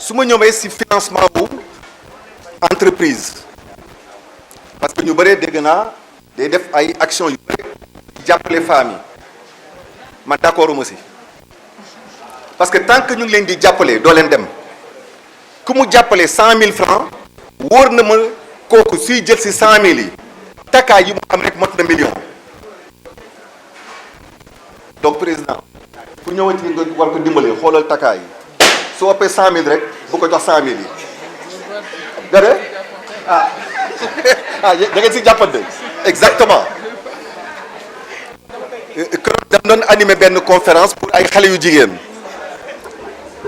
su ma ñëwee ci financement bu entreprise parce que ñu bëree dégg naa day def ay actions yu bëri jàppale femmes yi man d'accorduma ci parce que tant que ñu ngi leen di jàppale doo leen dem ku mu jàppale 100 000 francs wóor na ma kooku suy jël ci 100 000 yi takkaay yi mu am rek mot na million donc président ku ñëwati nga war ko dimbale xoolal takkaay yi su ëppee 100 000 rek bu ko jox 100 000 yi dare ah ah da ngeen ci jàppante exactement keroog dam doon animé benn conférence pour ay xale yu jigéen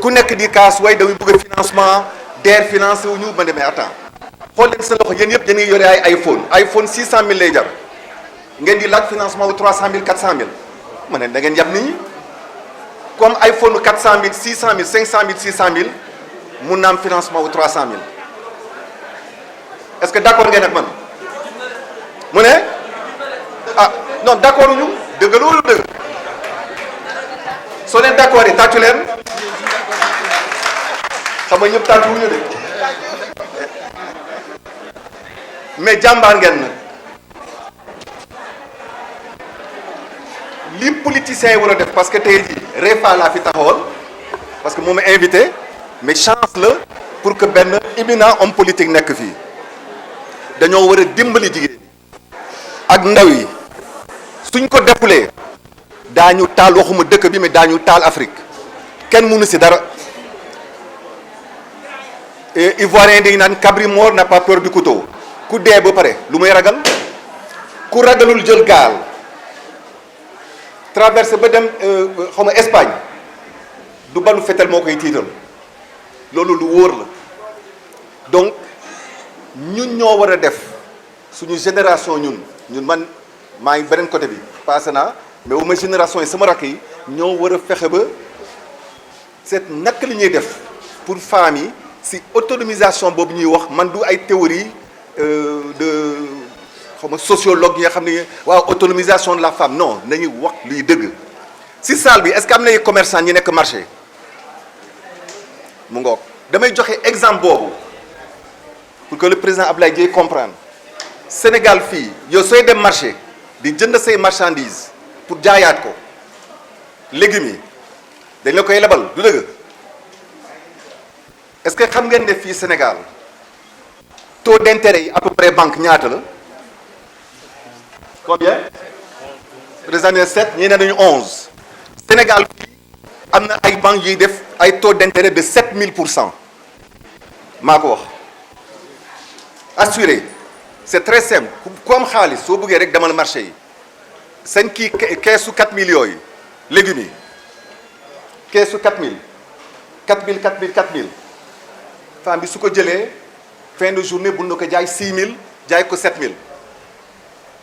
ku nekk di kaas way dañuy bëgg financement DER financé wu ñu ma demee attends xool leen sa loxo yéen yëpp dañuy yore ay iPhone 600 000 lay jar ngeen di laaj financement wu 300 000 400 000 ma ne da ngeen yab nit ñi comme iPhone 400 000 600 000 500 000 600 000 mun na am financement wu 300 000 est-ce que d'accord ngeen ak man mu ne ah non d'accord ñu dëgg loolu dëgg soo leen d'accord yi tàccu leen xam nga ñëpp tàccu wuñu de mais jàmbaar ngeen nag li politiciens yi war a def parce que tey jii Réfa laa fi taxawal parce que moom ma invité mais chance la pour que benn éminent homme politique nekk fii dañoo war a dimbali jigéen ak ndaw yi suñ ko defulee daañu taal waxuma dëkk bi mais daañu taal Afrique kenn mënu ci dara Ivoirien dañu naan cabri mort n'a pas peur du couteau ku dee ba pare lu muy ragal ku ragalul jël gaal traversé ba dem xaw ma Espagne du balu fetel moo koy tiital loolu lu wóor la donc ñun ñoo war a def suñu génération ñun man maa ngi beneen côté bi passé naa mais wu ma génération yi sama rakk yi ñoo war a fexe ba seet naka li ñuy def pour femmes yi si autonomisation boobu ñuy wax man du ay théorie de xaw ma sociologue yi nga xam ne waaw autonomisation de la femme non nañu wax luy dëgg si salle bi est-ce que am na ay commerçant ñi nekk marché mu ngoog damay joxe exemple boobu pour que le président Abdoulaye Dièye comprendre Sénégal fii yow sooy dem marché di jënd say marchandises pour jaayaat ko légumes yi dañ la koy lebal du dëgg est-ce que xam ngeen ne fii Sénégal taux d'intérêt yi à peu près banque ñaata la combien les années 7 ñii ne nañu 11 Sénégal fii am na ay banques yuy def ay taux d'intérêt de 7000% maa ko wax assuré c'est très simple ku am xaalis soo bëggee rek demal marché yi seen kii keesu 4000 yooyu légumes yi keesu 4000 femme bi su ko jëlee fin de journée bu na ko jaay 6000 jaay ko 7000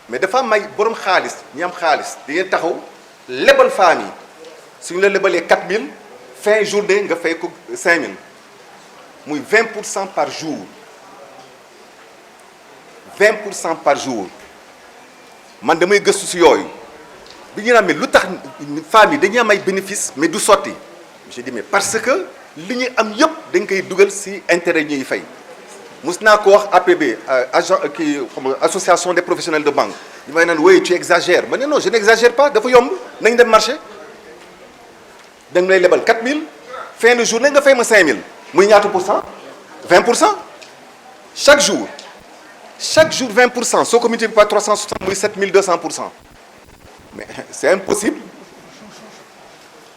mais dafa may borom xaalis ñi am xaalis di ngeen taxaw lebal femme yi suñu la lebalee 4000 fin journée nga fay ko 5000 muy 20% par jour 20% par jour man damay gëstu si yooyu bi ñu naan mais lu tax femmes yi dañuy am ay bénéfice mais du sotti je dis mais parce que li ñu am yëpp dañ koy dugal si intérêt ñuy fay mus naa ko wax APB agent kii xam nga association des professionnels de banque ñu may naan oui tu exagères ma ne non je n'exagère pas dafa yomb nañ dem marché da nga lay lebal 4000 fin de journée nga fay ma 5000 muy ñaata pour cent 20% chaque jour 20% soo ko multiplié par 360 muy 7200%. Mais c'est impossible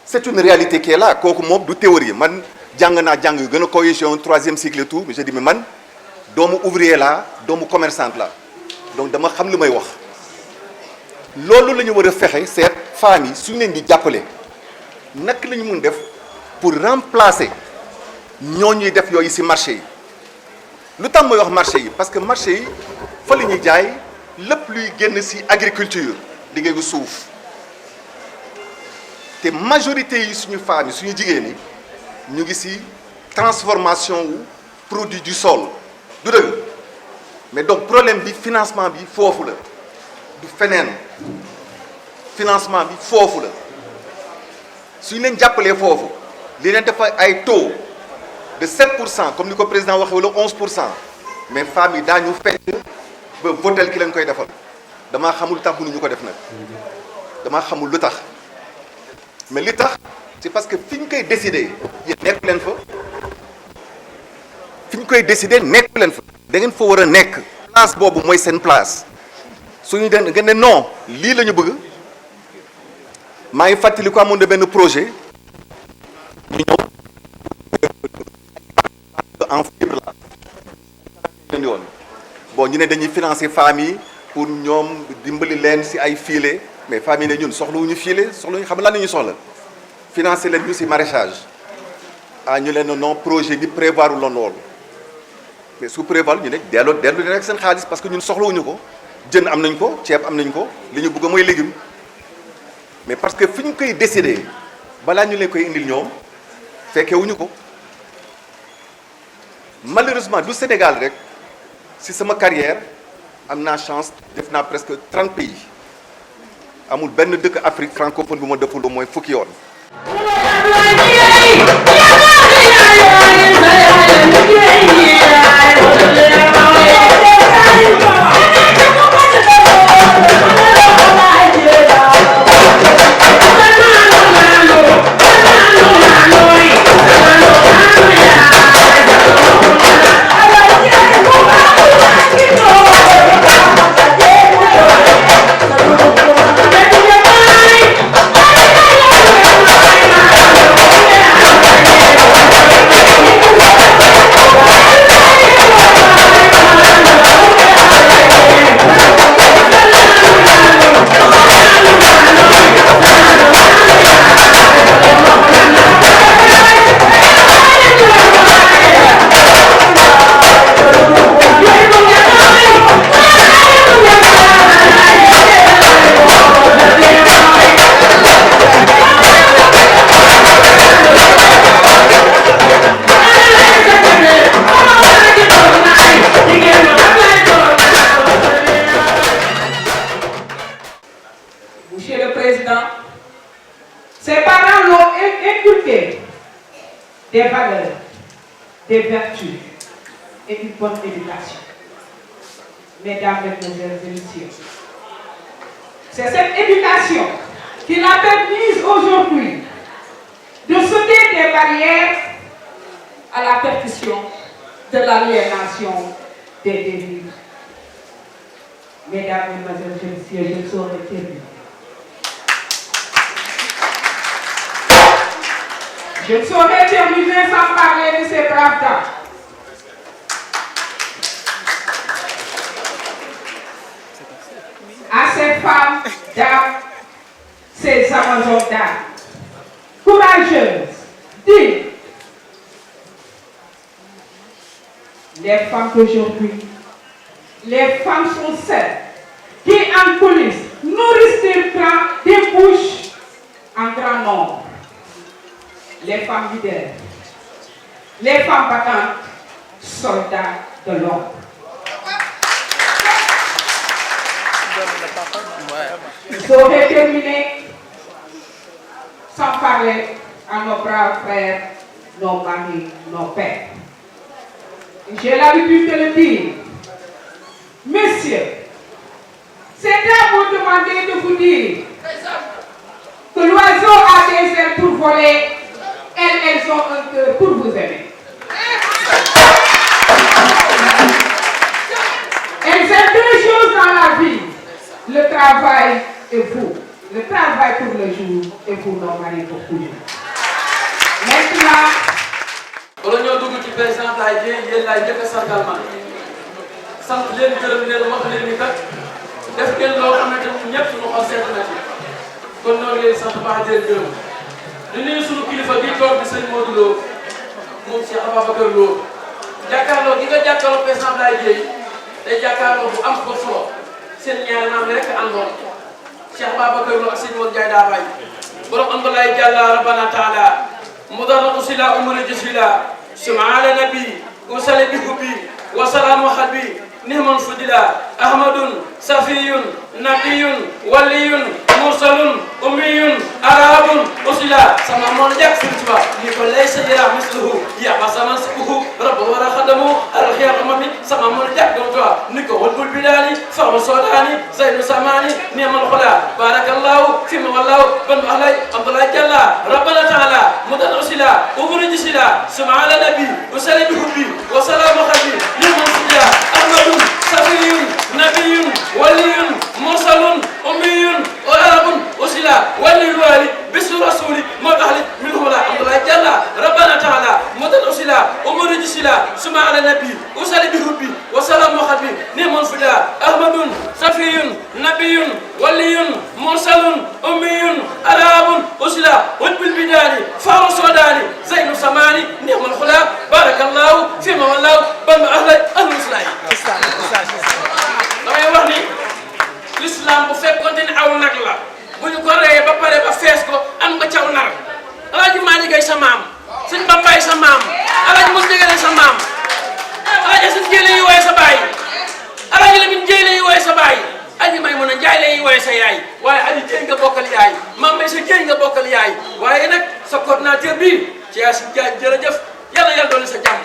c'est une réalité qui est là kooku moom du théorie man jàng naa jàng yu gën a cohésion troisième cycle et tout mais je dis mais man doomu ouvrier la doomu commerçante la donc dama xam li may wax loolu la ñu war a fexe seet femmes yi suñu leen di jàppale naka la ñu mun def pour remplacer ñoo ñuy def yooyu ci marché yi lu tax may wax marché yi parce que marché yi fa la ñuy jaay lépp luy génn ci agriculture liggéeyu suuf te majorité yi suñu femmes yi suñu jigéen yi ñu ngi ci transformation wu produit du sol du dëgg mais donc problème bi financement bi foofu la du feneen financement bi foofu la suñu leen jàppalee foofu li leen dafa ay taux de 7 comme ni ko président waxee wala 11 mais femmes yi daañu fekk ba votel ki leen koy defal damaa xamul lu tax mënuñu ko def nag damaa xamul lu tax mais li tax c'est parce que fi ñu koy décider yéen nekk leen fa fi ñu koy décider nekk leen fa da ngeen fa war a nekk place boobu mooy seen place suñu den ngeen ne non lii la ñu bëgg maa ngi fàttali ko amoon na benn projet ñu ñëw en fibre la indi woon bon ñu ne dañuy financer femmes yi pour ñoom dimbali leen si ay filets mais femmes yi ne ñun soxlawuñu filet soxlawuñu xam lan la ñuy soxla financer leen ñu si maraîchage ah ñu leen non projet bi prévoir loon loolu mais su prévoir ñu ne dellu rek seen xaalis parce que ñun soxlawuñu ko jën am nañ ko ceeb am nañ ko li ñu bëgg mooy légume mais parce que fi ñu koy décider balaa ñu leen koy indil ñoom fekkewuñu ko malheureusement du Sénégal rek si sama carrière am naa chance def naa presque 30 pays amul benn dëkk Afrique francophone bu ma dëppuloo mooy fukki yoon. Monsieur le Président, ses parents l'ont inculqué des valeurs, des vertus et une bonne éducation. Mesdames, Mesdemoiselles et Messieurs, c'est cette éducation qui l'a permis aujourd'hui de sauter des barrières à la percussion de l'aliénation des désirs. Mesdames, Mesdemoiselles et Messieurs, je ne saurais terminer. Je ne saurais terminer sans parler de ces braves dames. À ces femmes, dames, ces amazones dames, courageuses, dignes. Les femmes d'aujourd'hui, les femmes sont celles qui en coulisses nourrissent des bouches en grand nombre. Les femmes leaders, les femmes battantes, soldats de l'ombre. Je saurais terminer sans parler à nos braves frères, nos maris, nos pères. J'ai l'habitude de le dire. Messieurs, c'est à vous demander de vous dire que l'oiseau a des ailes pour voler. Elles ont un cœur pour vous aimer. Elles aiment deux choses dans la vie, le travail et vous. Le travail pour le jour et vous, nos maris, pour toujours. Maintenant, wala ñoo dugg ci président laay jéey yéen laay njëkk a sargal man sant leen gërëm leen wax leen ni kat def ngeen loo xamante ni ñëpp suñu xol seet na ci kon noonu leen sant baax di leen gërëm di nuyu suñu kilifa gi toog di sëñ Modou Lo moom Cheikh Ababacar Lo jàkkaarloo gi nga jàkkaarloo président laay jéey day jàkkaarloo bu am ko solo seen ñaari naam rek àndoon Cheikh Ababacar Lo ak sëñ Modou Ndiaye daa bay borom am balay jàlla rabbana taala مضر أصلا أمر جسلا سمع على نبي وصل بحبي وسلام خلبي نهم فضلا أحمد صفي نبي ولي مرسل أمي أراب أصلا سمع من جاك سلطة لكل ليس يرى مثله يا بسمان بن أهلي عبد الله جل ربنا تعالى مدن أسلا أمر جسلا سمع على نبي وسلم بحبي وسلام خلي لمن سجى أحمد سفي نبي ولي مرسل أمي وعرب أسلا ولي الوالي بسم رسولي مد أهلي منهم لا عبد الله جل ربنا تعالى مدن أسلا أمر جسلا سمع على نبي وسلم بحبي وسلام خلي لمن سجى أحمد سفي نبي ولي مرسل أمي عرب أسلا وجب البداني فارو سوداني زين سماني نعم الخلا بارك الله فيما والله بن أهل الإسلام damay wax ni l'islam bu fekkoon ne aw nag la bu ñu ko reyee ba pare ba fees ko am nga caw nar Alaaji Maalik Gay sa maam Sëñ Bambaay sa maam Alaaji Mos Jegele sa maam Alaaji Asan Jéele yi wooye sa baay Alaaji Lamin Jéele yi wooye sa baay Aji Maymuna Njaay la yi wooye sa yaay waaye Aji Jéey nga bokkal yaay Maam Mbay sa Jéey nga bokkal yaay waaye nag sa coordinateur bi ci Yaasin Jaay jërëjëf yàlla yàlla dolli sa jàmm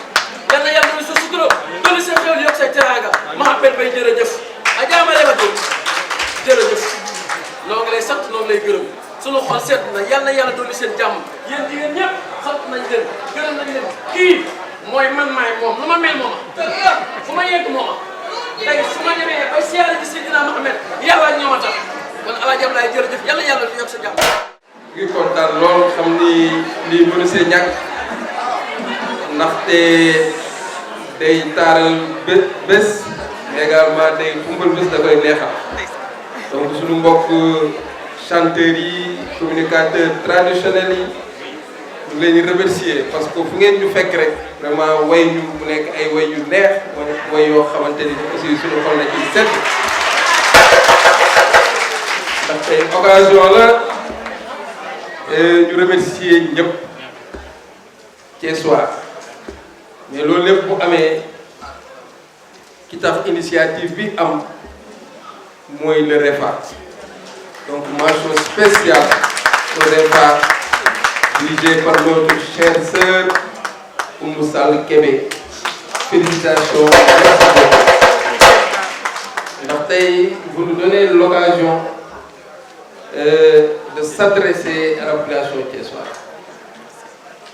yàlla yàlla dolli sa sutura dolli sa xew yokk say teraanga Mahamed Bay jërëjëf a jaamale ba dégg jërëjëf noo ngi lay sant noo ngi lay gërëm sunu xol seet na yàlla dolli seen jàmm yéen jigéen ñëpp sant nañ leen gërëm nañ leen kii mooy man maay moom lu ma mel mooma fu ma yegg mooma tey su ma demee ba siyaare ci Seydina Mohamed yàlla ak ñoom a tax kon Alaaji Ablaye jërëjëf yàlla yokk sa jàmm. ngi kontaan lool xam ni lii mënu see ñàkk ndaxte day taaral bés également day xumbal bés da koy neexal donc suñu mbokk chanteurs yi communicateurs traditionnels yi ñu leen di remercier parce que fu ngeen ñu fekk rek vraiment way ñu mu nekk ay way yu neex way yoo xamante ni aussi suñu xol na ciy set ndaxte occasion la ñu remercier ñëpp Thiessois mais loolu lépp bu amee ki tax initiative bi am mooy le REFA donc mention spéciale au REFA dirigé par notre chère sœur Oumou Sall Kébé félicitations ndax tey vous nous donnez l'occasion de s'adresser à la population thiessoise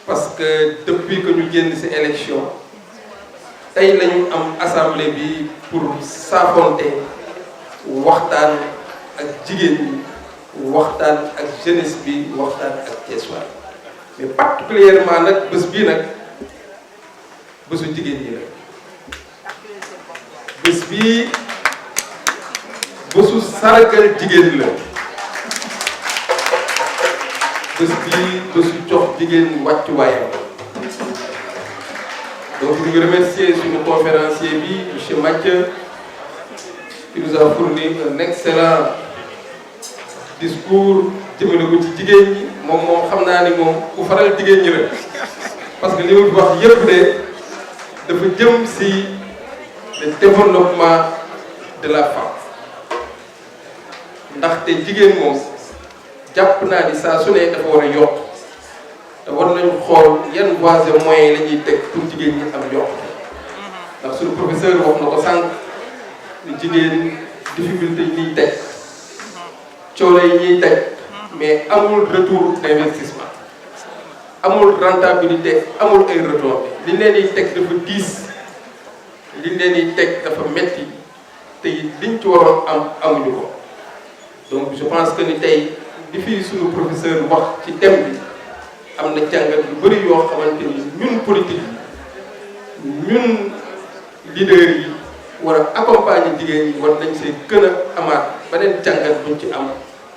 parce que depuis que ñu génn ci élection tey la ñu am assemblée bi pour s'affronter waxtaan ak jigéen ñi waxtaan ak jeunesse bi waxtaan ak thiessois mais particulièrement nag bés bii nag bésu jigéen ñi la bés bii bésu sargal jigéen la bés bii bésu jox jigéen wàccuwaayam donc ñu ngi remercier suñu conférencier bi monsieur Mathieu qui nous a fourni un excellent discours jëmale ko ci jigéen ñi moom xam naa ni moom ku faral jigéen ñi la parce que li mu wax yëpp de dafa jëm ci le développement de la femme ndaxte jigéen moom jàpp naa ni saa su ne dafa war a yokk te war nañu xool yan voies et moyens la ñuy teg pour jigéen ñi am yokk ndax suñu professeur wax na ko sànq ni jigéen difficulté yi ñuy teg coono yi ñuy teg mais amul retour d'investissement amul rentabilité amul ay retombées li leen di teg dafa diis li leen di teg dafa metti te liñ ci waroon am amuñu ko donc je pense que ni tey li fi suñu professeur wax ci thème bi am na jàngat yu bëri yoo xamante ni ñun politique yi ñun leaders yi war a accompagner jigéen ñi war nañ see gën a amaat beneen jàngat buñ ci am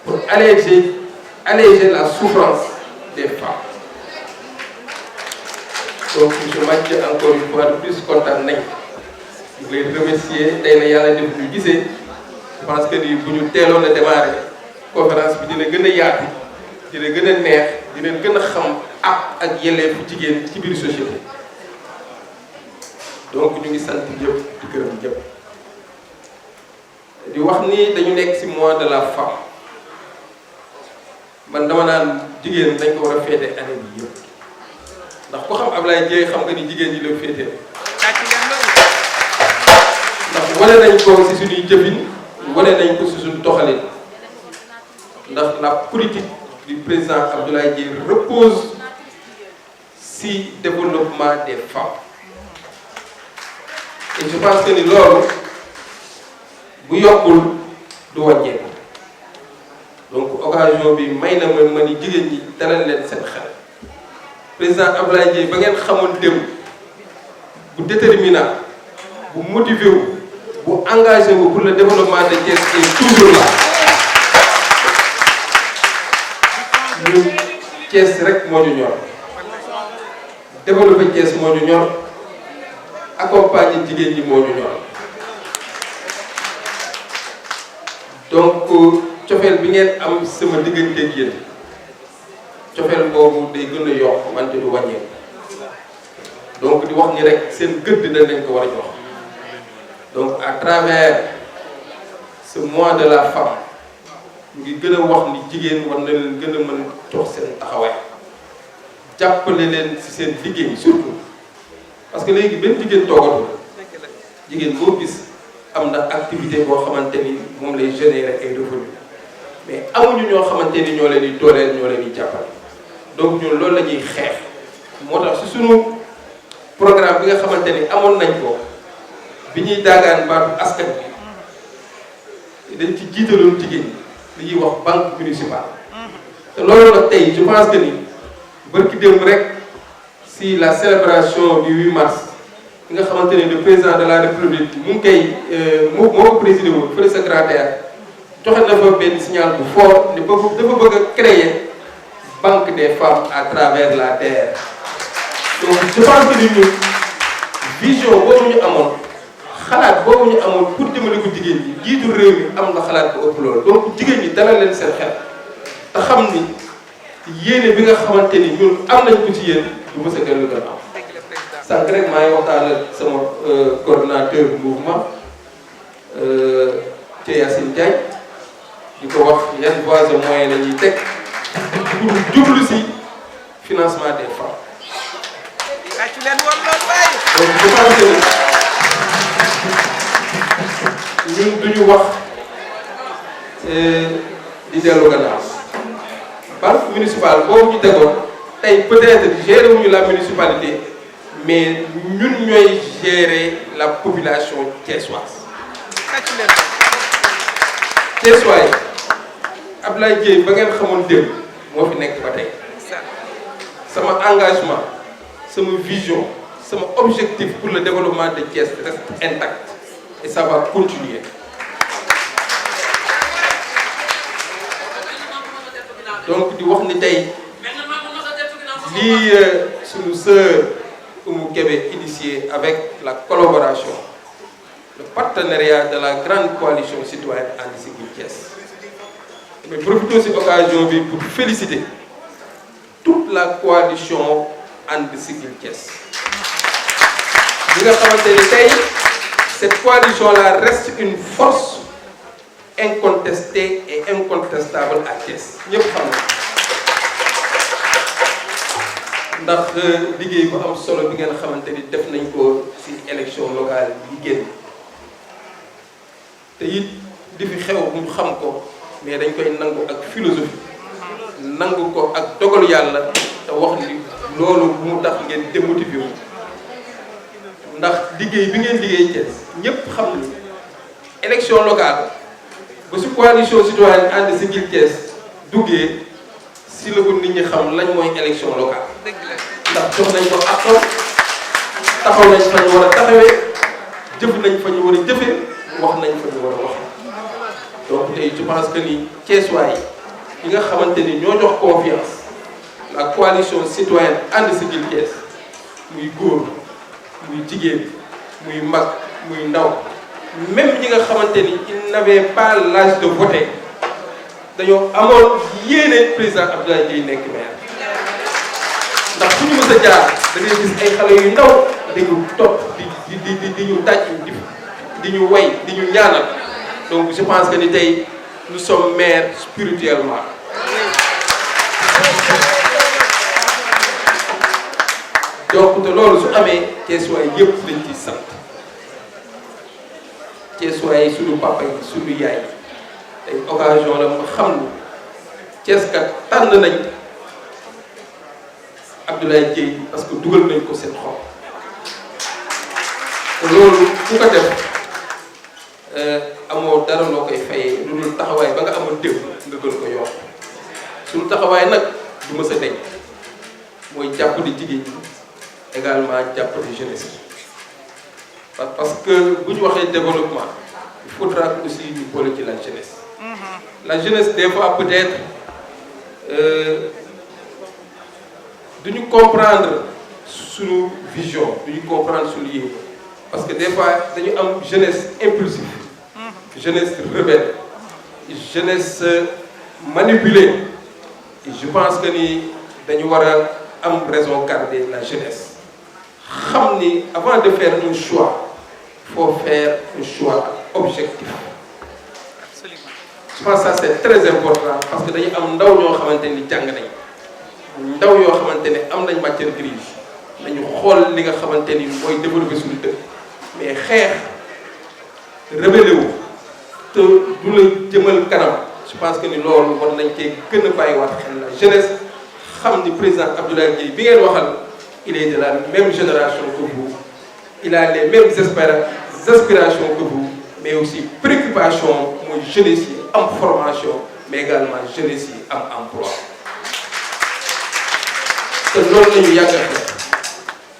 pour alléger la souffrance des femmes donc monsieur Mathieu encore une fois de plus kontaan nañ ñu ngi leen remercier tey na yàlla def ñu gisee je pense que ni bu ñu teeloon a démarrer conférence bi dina gën a yaatu dina gën a neex dina gën a xam ak yelleefu jigéen ci biir société donc ñu ngi sant ñëpp di gërëm ñëpp di wax ni dañu nekk ci mois de la femme man dama naan jigéen dañ ko war a féete année bi yëpp ndax ku xam Ablaye Dieye xam nga ni jigéen ñi la féete ndax wane nañ ko ci suñuy jëfin wane nañ ko ci suñu doxalin ndax la politique du président Abdoulaye Dièye repose si développement des femmes et je pense que ni loolu bu yokkul du wàññeeku donc occasion bi may na ma ni jigéen ñi dalal leen seen xel président Abdoulaye Dièye ba ngeen xamoon démb bu déterminant bu motivé wu bu engagé wu pour le développement de Thiès est toujours là ñun Thiès rek moo ñu ñor développer Thiès moo ñu ñor accompagner jigéen ñi moo ñu ñor donc cofeel bi ngeen am sama digganteeg yéen cofeel boobu day gën a yokk wante du wàññeeku donc di wax ni rek seen gëdd dañ ko war a jox donc à travers ce mois de la femme ñu ngi gën a wax ni jigéen war na leen gën a mën jox seen taxawaay jàppale leen ci seen liggéey surtout parce que léegi benn jigéen toogatul jigéen boo gis am na activité boo xamante ni moom lay générer ay revenus mais amuñu ñoo xamante ni ñoo leen di dooleel ñoo leen di jàppale donc ñun loolu la ñuy xeex moo tax ci sunu programme bi nga xamante ni amoon nañ ko bi ñuy daagaan baatu askan bi dañ ci jiitaloon jigéen ñi li ñuy wax banque municipale te loolu nag tey je pense que ni bërki démb rek si la célébration du 8 mars bi nga xamante ni le président de la république mu ngi koy moo ko présidé woon fële sa Grand Théâtre joxe na fa benn signal bu fort ne dafa bëgg a créer banque des femmes à travers la terre donc je pense que ni ñun vision boobu ñu amoon xalaat boobu ñu amoon pour jëmale ko jigéen ñi jiitu réew mi am na xalaat bu ëpp loolu donc jigéen ñi dalal leen seen xel te xam ni yéene bi nga xamante ni ñun am nañ ko ci yéen du mës a gën a am sànq rek maa ngi waxtaan ak sama coordonnateur mouvement ci Yacine Diagne di ko wax yan voies et moyens la ñuy teg pour jublu si financement des femmes donc je pense que ñun duñu wax di dellu gannaaw banque municipale boobu ñu tegoon tey peut-être gérer wuñu la municipalité mais ñun ñooy gérer la population thiessoise. Thiessois yi Abdoulaye Dièye ba ngeen xamoon démb moo fi nekk ba tey sama engagement sama vision sama objectif pour le développement de Thiès reste intact et ça va continuer. donc di wax ni tey lii suñu sœur Oumou Kébé initié avec la collaboration le partenariat de la grande coalition citoyenne And Siggil Thiès mais profité aussi occasion bi pour féliciter toute la coalition And Siggil Thiès bi nga xamante ni tey cette coalition là reste une force incontestée et incontestable à Thiès ñëpp xam na ndax liggéey bu am solo bi ngeen xamante ni def nañ ko ci élection locale yi génn te it di fi xew mu xam ko mais dañ koy nangu ak philosophie nangu ko ak dogalu yàlla te wax ni loolu bu mu tax ngeen démotivé wu ndax liggéey bi ngeen liggéey Thiès ñëpp xam ni élection locale ba ci coalition citoyenne And Siggil Thiès duggee si la ko nit ñi xam lañ mooy élection locale ndax jox nañ ko àqam taxaw nañ fa ñu war a taxawee jëf nañ fa ñu war a jëfee wax nañ fa ñu war a wax donc tey je pense que ni Thiessois yi nga xamante ni ñoo jox confiance la coalition citoyenne And Siggil Thiès muy góor muy jigéen muy mag muy ndaw même ñi nga xamante ni ils n'avaient pas l'âge de voter dañoo amoon yéene président Abdoulaye Dièye nekk maire ndax fu ñu mës a jaar da ngay gis ay xale yu ndaw dañu topp di ñu tàcc di ñu way di ñu ñaanal donc je pense que ni tey nous sommes maires spirituellement donc te loolu su amee Thiessois yëpp dañ ciy sant Thiessois yi suñu papa yi suñu yaay tey occasion la ma xam Thiès kat tànn nañ Abdoulaye Dièye parce que dugal nañ ko seen xol te loolu ku ko def amoo dara loo koy fayee lu dul taxawaay ba nga amoon déw nga gën ko yokk suñu taxawaay nag du mës a deñ mooy jàppale jigéen ñi également jàppale jeunesse parce que bu ñu waxee développement il faudra que aussi ñu boole ci la jeunesse. La jeunesse des fois peut-être duñu comprendre suñu vision duñu comprendre suñu yéene parce que des fois dañu am jeunesse impulsive jeunesse rebelle jeunesse manipulée et je pense que ni dañu war a am raison garder la jeunesse xam ni avant de faire un choix il faut faire un choix objectif. Je pense que ça c'est très important parce que dañu am ndaw ñoo xamante ni jàng nañ ndaw yoo xamante ne am nañ matière grise nañu xool li nga xamante ni mooy développer suñu dëkk mais xeex rebelle wu te du la jëmal kanam je pense que ni loolu war nañ cee gën a bàyyiwaat xel la jeunesse xam ni président Abdoulaye Dièye bi ngeen waxal il est de la même génération que vous il a les mêmes aspirations que vous mais aussi préoccupation mooy jeunesse yi am formation mais également jeunesse yi am emploi te loolu la ñu yàgg a def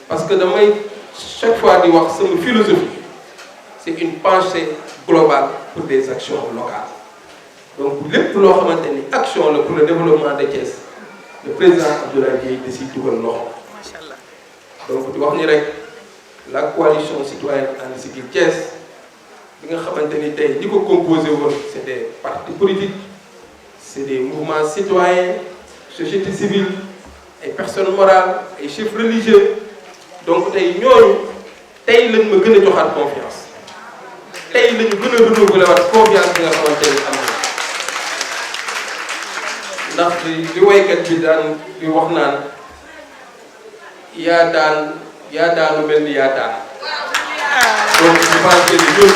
parce que damay chaque fois di wax sama philosophie c'est une pensée globale pour des actions locales donc lépp loo xamante ni action la pour le développement de Thiès le président Abdoulaye Dièye da siy dugal loxo donc di wax ni rek la coalition citoyenne And Siggil Thiès bi nga xamante ni tey ñi ko composé woon c'est des partis politiques c'est des mouvements citoyens société civile ay personnes morales ay chefs religieux donc tey ñooñu tey lañ ma gën a joxaat confiance tey lañu gën a renouveler waat confiance bi nga xamante ni am na ndax li waykat bi daan di wax naan yaa daanu mel ni yaa daan donc je pense que ñun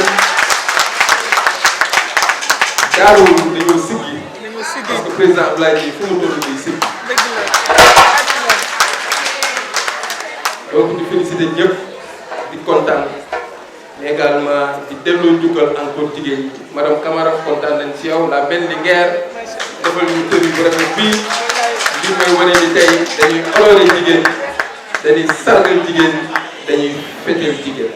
jaaruwul dañoo siggi parce que président Abdoulaye Dièye fu mu toll nii siggi donc di féliciter ñëpp di kontaan mais également di delloo njukkal encore jigéen ñi madame Camara kontaan nañ ci yow la belle Linguère defal ñu tëri bu rafet bii li may wane ni tey dañuy honorer jigéen dañuy sargal jigéen dañuy fêter jigéen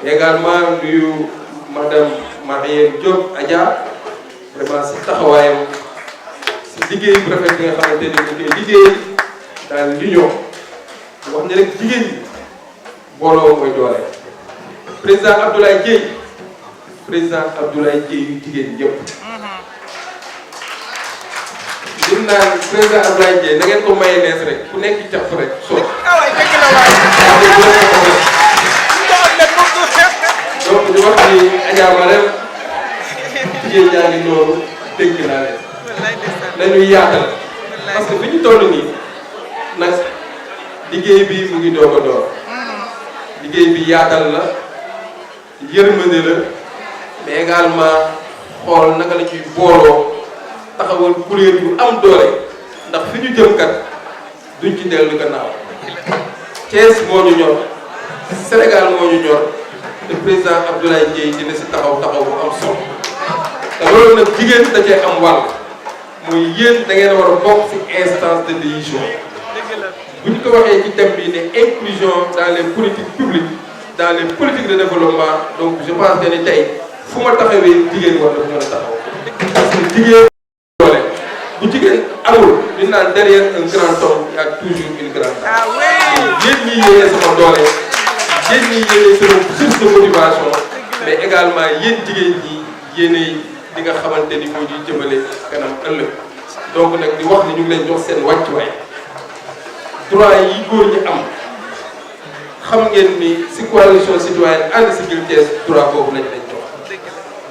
également nuyu madame Marième Diop Adja vraiment si taxawaayam si liggéey bu rafet bi nga xamante ni ñu koy liggéey dans l'union wax ni rek jigéen ñi booloo mooy doole président Abdoulaye Dièye yu jigéen ñëpp lim naan président Abdoulaye Dièye na ngeen ko maye nees rek ku nekk jàpp rek soo donc di wax ni Adja Marème jigéen ñaa ngi noonu dégg naa leen nañuy yaatal parce que fi ñu toll nii nag liggéey bi mu ngi doog a door liggéey bi yaatal la yërmande la mais également xool naka la ciy booloo taxawal kuréel yu am doole ndax fi ñu jëm kat duñ ci dellu gannaaw Thiès moo ñu ñor Sénégal moo ñu ñor te président Abdoulaye Dièye dina si taxaw bu am solo te loolu nag jigéen da cee am wàll muy yéen da ngeen war a bokk ci instance de décision bu ñu ko waxee ci thème bi ne inclusion dans les politiques publiques dans les politiques de développement donc je pense que ni tey fu ma taxawee jigéen war na mën a taxaw parce que jigéen doole bu jigéen amul li naan derrière un grand homme il y a toujours une grande femme yéen ñi yéene sama doole yéen ñi yéene sama source de motivation mais également yéen jigéen ñi yéene li nga xamante ni moo ñuy jëmale kanam ëllëg donc nag di wax ni ñu ngi leen jox seen wàccuwaay droit yi góor ñi am xam ngeen ni si coalition citoyenne And Siggil Thiès droit boobu lañ leen jox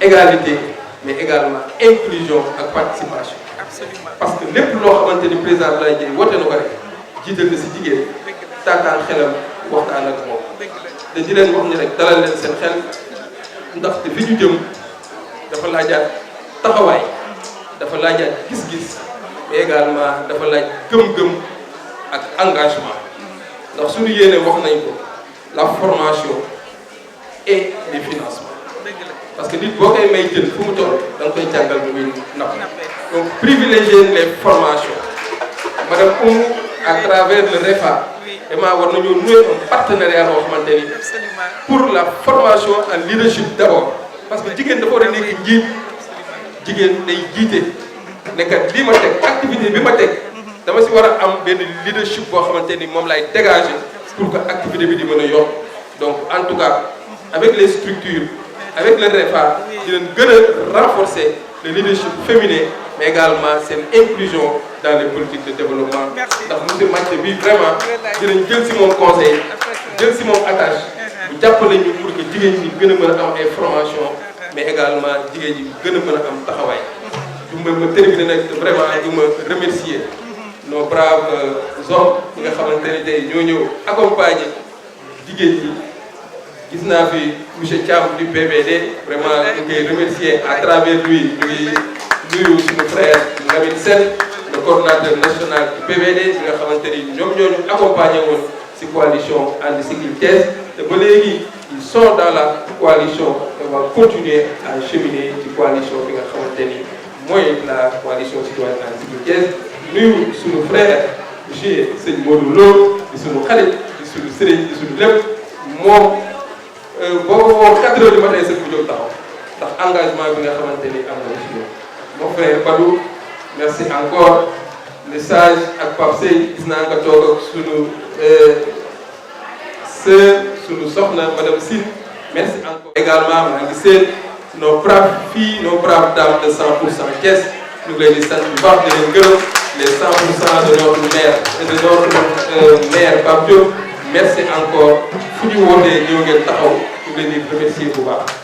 égalité mais également inclusion ak participation parce que lépp loo xamante ni président Abdoulaye Dièye woote na ko rek jiital na si jigéen taataan xelam waxtaan ak moom te di leen wax ni rek dalal leen seen xel ndaxte fi ñu jëm dafa laajaat taxawaay dafa laajaat gis-gis mais également dafa laaj gëm-gëm ak engagement ndax suñu yéene wax nañ ko la formation et les financements parce que nit boo koy may jën fu mu toll da nga koy jàngal bu muy napp donc privilégier les formations madame Oumou à travers le REFA vraiment war nañoo nouer un partenariat boo xamante ni pour la formation en leadership d'abord parce que jigéen dafa war a nekk njiit jigéen day jiite nekkat lii ma teg activité bi ma teg dama si war a am benn leadership boo xamante ni moom lay dégager pour que activité bi di mën a yokk donc en tout cas avec les structures avec le REFA dinañ gën a renforcer le leadership féminin mais également seen inclusion dans les politiques de développement ndax monsieur Mathé bi vraiment dinañ jël si moom conseil jël si moom attache bu jàppale ñu pour que jigéen ñi gën a mën a am ay formation mais également jigéen ñi gën a mën a am taxawaay du ma terminer nag vraiment du ma remercier nos braves hommes ñi nga xamante ne tey ñoo ñëw accompagner jigéen ñi gis naa fi monsieur Thiam du PVD vraiment ñu koy remercier à travers lui ñu ngi nuyu suñu frère Lamine Sène le coordonnateur national du PVD bi nga xamante ni ñoom ñoo ñu accompagner woon ci coalition And Siggil Thiès te ba léegi ils sont dans la coalition et vont continuer à cheminer ci coalition bi nga xamante ni mooy la coalition citoyenne And Siggil Thiès nuyu suñu frère monsieur Sëñ Modou Lo di suñu xarit di suñu sëriñ di suñu lépp moom boo ko woo 4 heures du matin sëñ bu jóg taxaw ndax engagement bi nga xamante ni am na ci ñoom mon frère Badou merci encore le sage ak Pape Sey gis naa nga toog ak sunu sœur sunu soxna madame Sine merci encore également maa ngi seen nos braves filles nos braves dames de 100% Thiès ñu ngi leen di sant bu baax di leen gërëm les 100% de notre maire et de notre maire Pape Diop merci encore fu ñu wootee ñëw ngeen taxaw ñu ngi leen di remercier bu baax